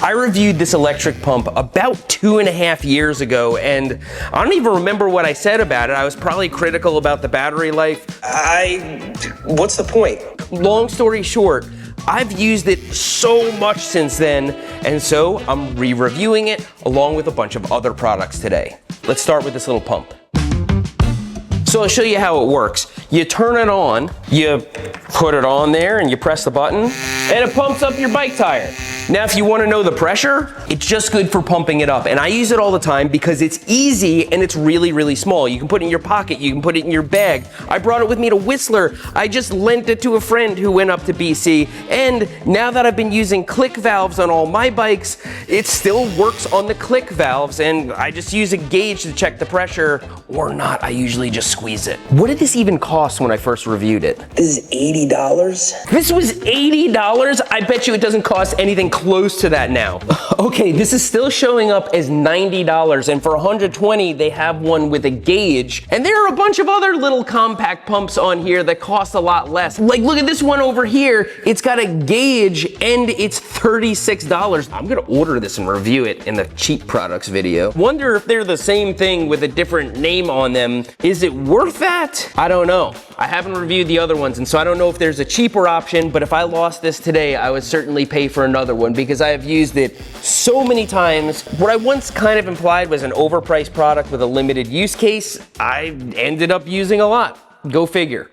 I reviewed this electric pump about 2.5 years ago, and I don't even remember what I said about it. I was probably critical about the battery life. What's the point? Long story short, I've used it so much since then, and so I'm re-reviewing it along with a bunch of other products today. Let's start with this little pump. So I'll show you how it works. You turn it on, you put it on there and you press the button, and it pumps up your bike tire. Now, if you want to know the pressure, it's just good for pumping it up. And I use it all the time because it's easy and it's really, really small. You can put it in your pocket, you can put it in your bag. I brought it with me to Whistler. I just lent it to a friend who went up to BC. And now that I've been using Clik valves on all my bikes, it still works on the Clik valves. And I just use a gauge to check the pressure, or not. I usually just squeeze it. What did this even cost when I first reviewed it? This is $80. This was $80? I bet you it doesn't cost anything close to that now. Okay, this is still showing up as $90, and for $120 they have one with a gauge, and there are a bunch of other little compact pumps on here that cost a lot less. Like, look at this one over here. It's got a gauge and it's $36. I'm gonna order this and review it in the cheap products video. Wonder if they're the same thing with a different name on them. Is it worth that? I don't know. I haven't reviewed the other ones, and so I don't know if there's a cheaper option, but if I lost this today, I would certainly pay for another one because I have used it so many times. What I once kind of implied was an overpriced product with a limited use case, I ended up using a lot. Go figure.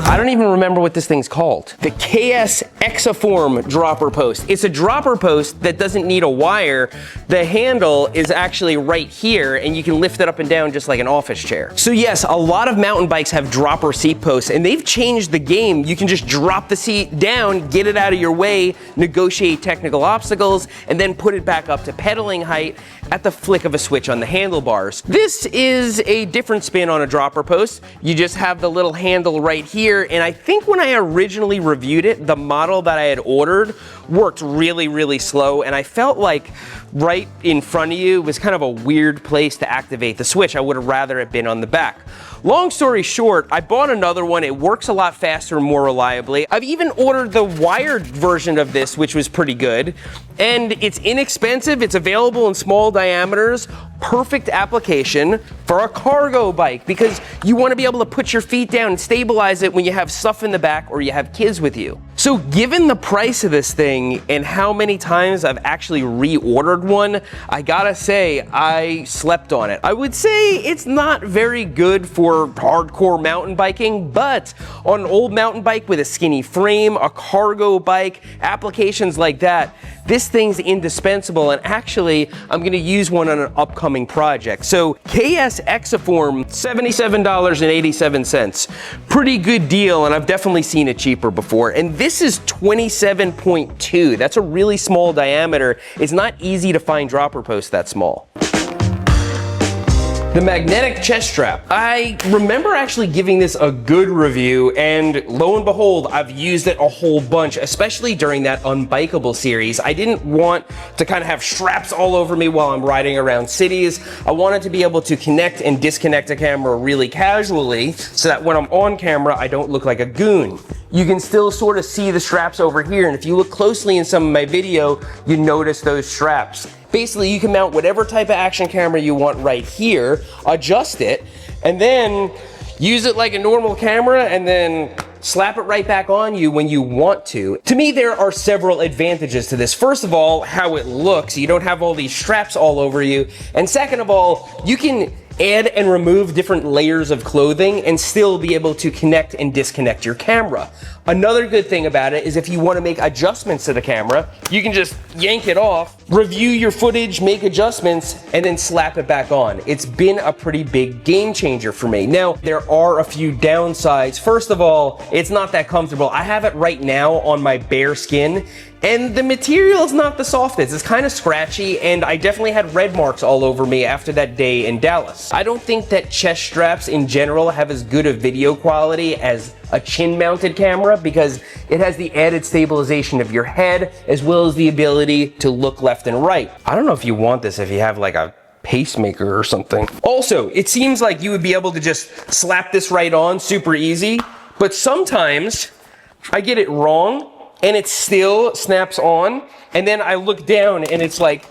I don't even remember what this thing's called. The KS Exaform dropper post. It's a dropper post that doesn't need a wire. The handle is actually right here and you can lift it up and down just like an office chair. So yes, a lot of mountain bikes have dropper seat posts and they've changed the game. You can just drop the seat down, get it out of your way, negotiate technical obstacles, and then put it back up to pedaling height at the flick of a switch on the handlebars. This is a different spin on a dropper post. You just have the little handle right here, and I think when I originally reviewed it, the model that I had ordered worked really, really slow, and I felt like right in front of you was kind of a weird place to activate the switch. I would have rather it been on the back. Long story short, I bought another one. It works a lot faster and more reliably. I've even ordered the wired version of this, which was pretty good. And it's inexpensive. It's available in small diameters. Perfect application for a cargo bike because you want to be able to put your feet down and stabilize it when you have stuff in the back or you have kids with you. So given the price of this thing and how many times I've actually reordered one, I gotta say I slept on it. I would say it's not very good for hardcore mountain biking, but on an old mountain bike with a skinny frame, a cargo bike, applications like that, this thing's indispensable, and actually I'm gonna use one on an upcoming project. So KS Exaform, $77.87. Pretty good deal, and I've definitely seen it cheaper before. And this is 27.2. That's a really small diameter. It's not easy to find dropper posts that small. The magnetic chest strap. I remember actually giving this a good review, and lo and behold, I've used it a whole bunch, especially during that Unbikeable series. I didn't want to kind of have straps all over me while I'm riding around cities. I wanted to be able to connect and disconnect a camera really casually so that when I'm on camera, I don't look like a goon. You can still sort of see the straps over here, and if you look closely in some of my video, you notice those straps. Basically, you can mount whatever type of action camera you want right here, adjust it, and then use it like a normal camera, and then slap it right back on you when you want to. To me, there are several advantages to this. First of all, how it looks. You don't have all these straps all over you. And second of all, you can add and remove different layers of clothing and still be able to connect and disconnect your camera. Another good thing about it is if you want to make adjustments to the camera, you can just yank it off, review your footage, make adjustments, and then slap it back on. It's been a pretty big game changer for me. Now, there are a few downsides. First of all, it's not that comfortable. I have it right now on my bare skin, and the material is not the softest. It's kind of scratchy, and I definitely had red marks all over me after that day in Dallas. I don't think that chest straps in general have as good a video quality as a chin-mounted camera because it has the added stabilization of your head as well as the ability to look left and right. I don't know if you want this if you have like a pacemaker or something. Also, it seems like you would be able to just slap this right on super easy, but sometimes I get it wrong and it still snaps on. And then I look down and it's like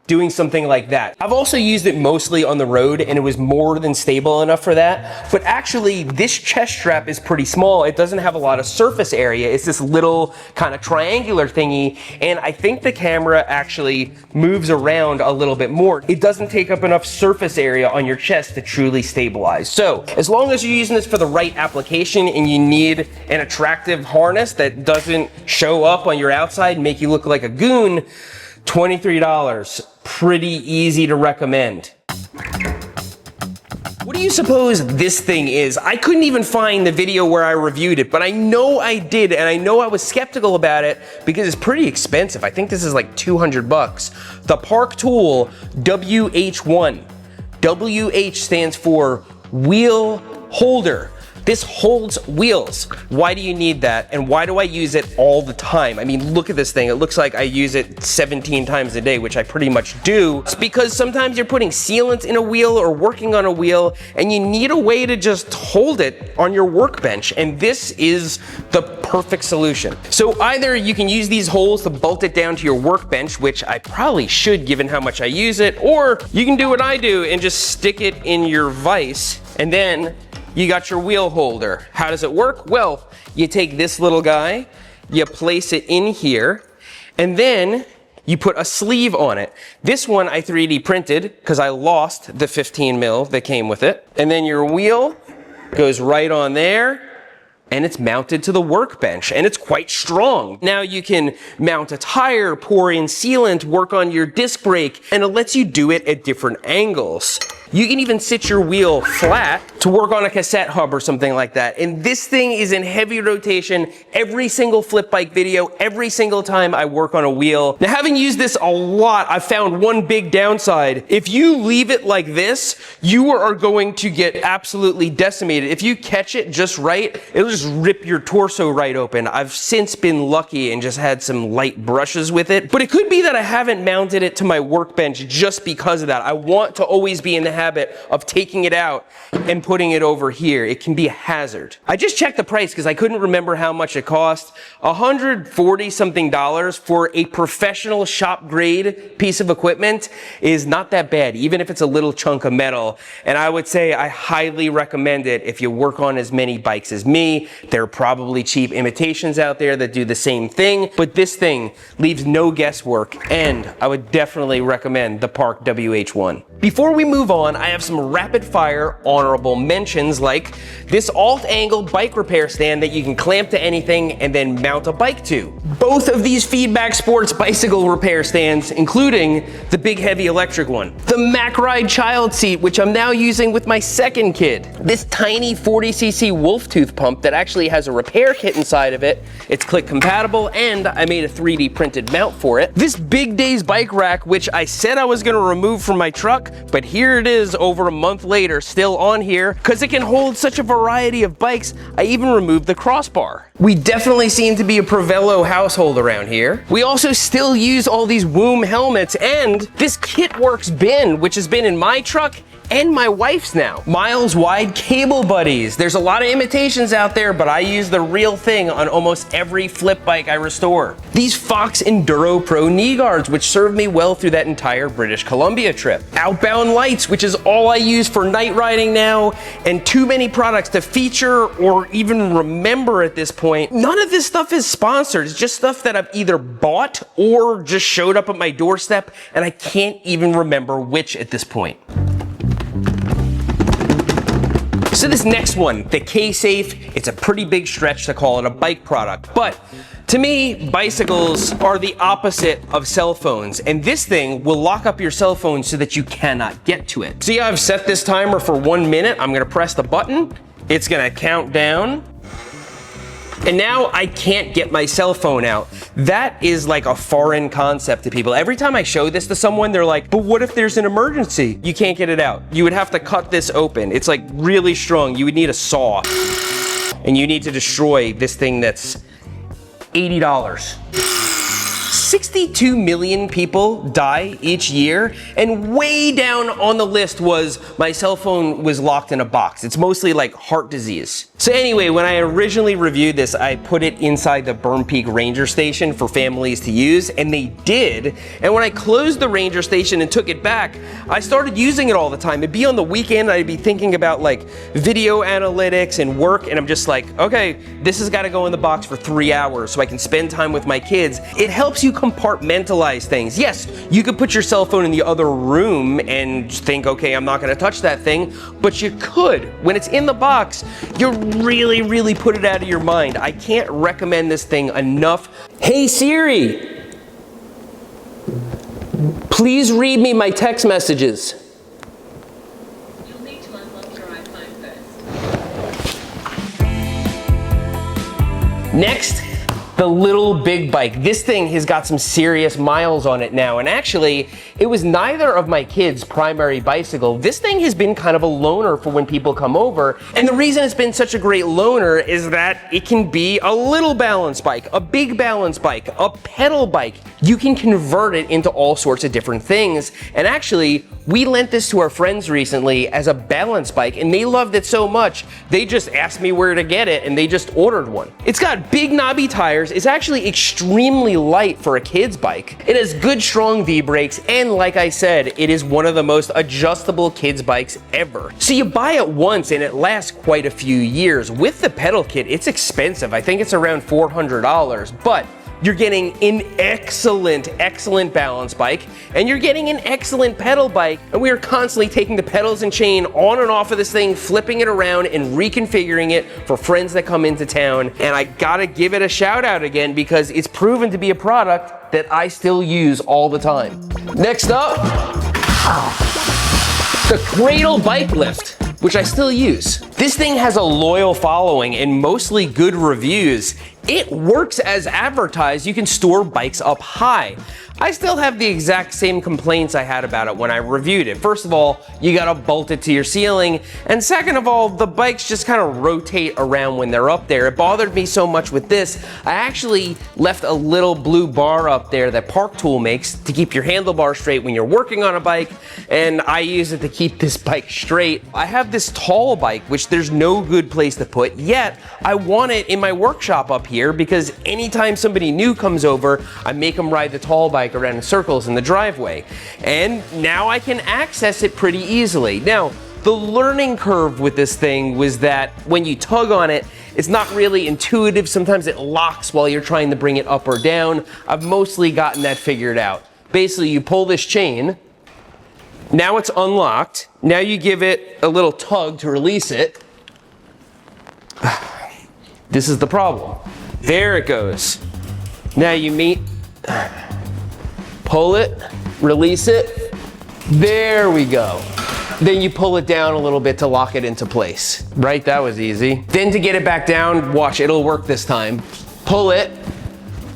doing something like that. I've also used it mostly on the road and it was more than stable enough for that. But actually this chest strap is pretty small. It doesn't have a lot of surface area. It's this little kind of triangular thingy. And I think the camera actually moves around a little bit more. It doesn't take up enough surface area on your chest to truly stabilize. So as long as you're using this for the right application and you need an attractive harness that doesn't show up on your outside and make you look like a goon, $23. Pretty easy to recommend. What do you suppose this thing is? I couldn't even find the video where I reviewed it, but I know I did, and I know I was skeptical about it because it's pretty expensive. I think this is like 200 bucks. The Park Tool WH1. WH stands for wheel holder. This holds wheels. Why do you need that? And why do I use it all the time? I mean, look at this thing. It looks like I use it 17 times a day, which I pretty much do. It's because sometimes you're putting sealant in a wheel or working on a wheel and you need a way to just hold it on your workbench. And this is the perfect solution. So either you can use these holes to bolt it down to your workbench, which I probably should given how much I use it, or you can do what I do and just stick it in your vise and then you got your wheel holder. How does it work? Well, you take this little guy, you place it in here, and then you put a sleeve on it. This one I 3D printed because I lost the 15 mil that came with it. And then your wheel goes right on there, and it's mounted to the workbench, and it's quite strong. Now you can mount a tire, pour in sealant, work on your disc brake, and it lets you do it at different angles. You can even sit your wheel flat to work on a cassette hub or something like that. And this thing is in heavy rotation every single flip bike video, every single time I work on a wheel. Now, having used this a lot, I've found one big downside. If you leave it like this, you are going to get absolutely decimated. If you catch it just right, it'll just rip your torso right open. I've since been lucky and just had some light brushes with it, but it could be that I haven't mounted it to my workbench just because of that. I want to always be in the habit of taking it out and putting it over here. It can be a hazard. I just checked the price because I couldn't remember how much it cost. $140 something for a professional shop grade piece of equipment is not that bad, even if it's a little chunk of metal. And I would say I highly recommend it if you work on as many bikes as me. There are probably cheap imitations out there that do the same thing, but this thing leaves no guesswork, and I would definitely recommend the Park WH1. Before we move on, I have some rapid fire honorable mentions, like this alt-angle bike repair stand that you can clamp to anything and then mount a bike to. Both of these Feedback Sports bicycle repair stands, including the big heavy electric one. The Mac Ride child seat, which I'm now using with my second kid. This tiny 40cc wolf tooth pump that actually has a repair kit inside of it. It's Clik compatible, and I made a 3D printed mount for it. This Big Days bike rack, which I said I was gonna remove from my truck, but here it is over a month later, still on here, because it can hold such a variety of bikes. I even removed the crossbar. We definitely seem to be a Provello household around here. We also still use all these Woom helmets, and this KitWorks bin, which has been in my truck and my wife's now. Miles wide cable buddies. There's a lot of imitations out there, but I use the real thing on almost every flip bike I restore. These Fox Enduro Pro knee guards, which served me well through that entire British Columbia trip. Outbound lights, which is all I use for night riding now, and too many products to feature or even remember at this point. None of this stuff is sponsored. It's just stuff that I've either bought or just showed up at my doorstep, and I can't even remember which at this point. So this next one, the K-Safe, it's a pretty big stretch to call it a bike product, but to me, bicycles are the opposite of cell phones, and this thing will lock up your cell phone so that you cannot get to it. See, I've set this timer for 1 minute. I'm gonna press the button. It's gonna count down. And now I can't get my cell phone out. That is like a foreign concept to people. Every time I show this to someone, they're like, but what if there's an emergency? You can't get it out. You would have to cut this open. It's like really strong. You would need a saw. And you need to destroy this thing that's $80. 62 million people die each year, and way down on the list was my cell phone was locked in a box. It's mostly like heart disease. So anyway, when I originally reviewed this, I put it inside the Burn Peak Ranger Station for families to use, and they did. And when I closed the Ranger Station and took it back, I started using it all the time. It'd be on the weekend, I'd be thinking about like video analytics and work, and I'm just like, okay, this has got to go in the box for 3 hours so I can spend time with my kids. It helps you compartmentalize things. Yes, you could put your cell phone in the other room and think, okay, I'm not going to touch that thing, but you could. When it's in the box, you're really put it out of your mind. I can't recommend this thing enough. Hey Siri, please read me my text messages. You'll need to unlock your iPhone first. Next, the little big bike. This thing has got some serious miles on it now, and actually, it was neither of my kids' primary bicycle. This thing has been kind of a loaner for when people come over, and the reason it's been such a great loaner is that it can be a little balance bike, a big balance bike, a pedal bike. You can convert it into all sorts of different things, and actually, we lent this to our friends recently as a balance bike, and they loved it so much, they just asked me where to get it, and they just ordered one. It's got big knobby tires. It's actually extremely light for a kid's bike. It has good strong V-brakes, and like I said, it is one of the most adjustable kids bikes ever. So you buy it once and it lasts quite a few years. With the pedal kit, it's expensive. I think it's around $400, but you're getting an excellent balance bike, and you're getting an excellent pedal bike, and we are constantly taking the pedals and chain on and off of this thing, flipping it around and reconfiguring it for friends that come into town. And I gotta give it a shout out again because it's proven to be a product that I still use all the time. Next up, the Cradle Bike Lift, which I still use. This thing has a loyal following and mostly good reviews. It works as advertised. You can store bikes up high. I still have the exact same complaints I had about it when I reviewed it. First of all, you gotta bolt it to your ceiling, and second of all, the bikes just kind of rotate around when they're up there. It bothered me so much with this, I actually left a little blue bar up there that Park Tool makes to keep your handlebar straight when you're working on a bike, and I use it to keep this bike straight. I have this tall bike, which there's no good place to put, yet I want it in my workshop up here because anytime somebody new comes over, I make them ride the tall bike around in circles in the driveway. And now I can access it pretty easily. Now, the learning curve with this thing was that when you tug on it, it's not really intuitive. Sometimes it locks while you're trying to bring it up or down. I've mostly gotten that figured out. Basically, you pull this chain, now it's unlocked. Now you give it a little tug to release it. This is the problem. There it goes. Now you pull it, release it. There we go. Then you pull it down a little bit to lock it into place. Right, that was easy. Then to get it back down, watch, it'll work this time. Pull it.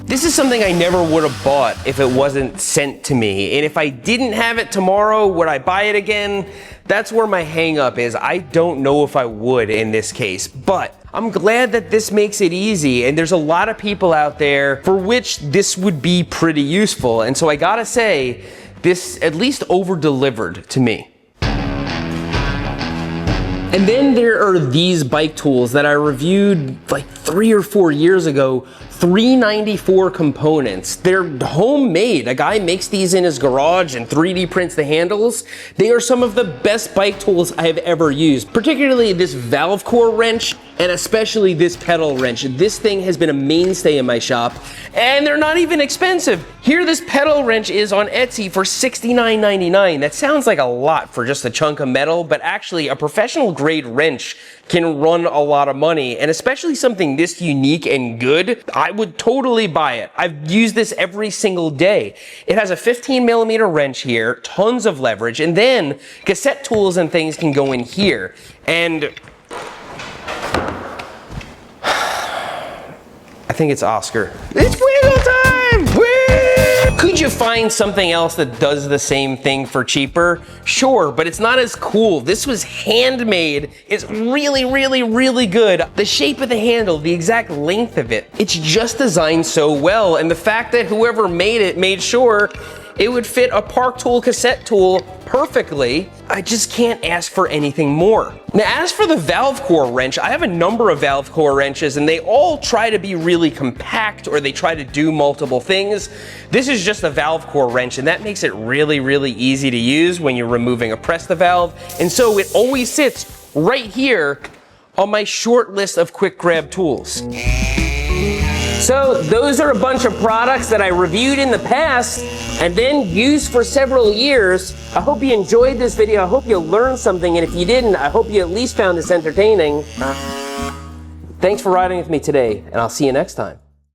This is something I never would have bought if it wasn't sent to me. And if I didn't have it tomorrow, would I buy it again? That's where my hang up is. I don't know if I would in this case, but I'm glad that this makes it easy, and there's a lot of people out there for which this would be pretty useful. And so I gotta say, this at least over-delivered to me. And then there are these bike tools that I reviewed like 3 or 4 years ago. 394 components. They're homemade. A guy makes these in his garage and 3D prints the handles. They are some of the best bike tools I have ever used, particularly this valve core wrench and especially this pedal wrench. This thing has been a mainstay in my shop, and they're not even expensive. Here this pedal wrench is on Etsy for $69.99. That sounds like a lot for just a chunk of metal, but actually a professional grade wrench can run a lot of money, and especially something this unique and good, I would totally buy it. I've used this every single day. It has a 15mm wrench here, tons of leverage, and then cassette tools and things can go in here. And I think it's Oscar. It's wiggle time! Whee! Could you find something else that does the same thing for cheaper? Sure, but it's not as cool. This was handmade. It's really, really, really good. The shape of the handle, the exact length of it, it's just designed so well. And the fact that whoever made it made sure it would fit a Park Tool cassette tool perfectly. I just can't ask for anything more. Now, as for the valve core wrench, I have a number of valve core wrenches and they all try to be really compact or they try to do multiple things. This is just a valve core wrench and that makes it really, really easy to use when you're removing a Presta valve. And so it always sits right here on my short list of quick grab tools. So those are a bunch of products that I reviewed in the past and then used for several years. I hope you enjoyed this video. I hope you learned something, and if you didn't, I hope you at least found this entertaining. Thanks for riding with me today, and I'll see you next time.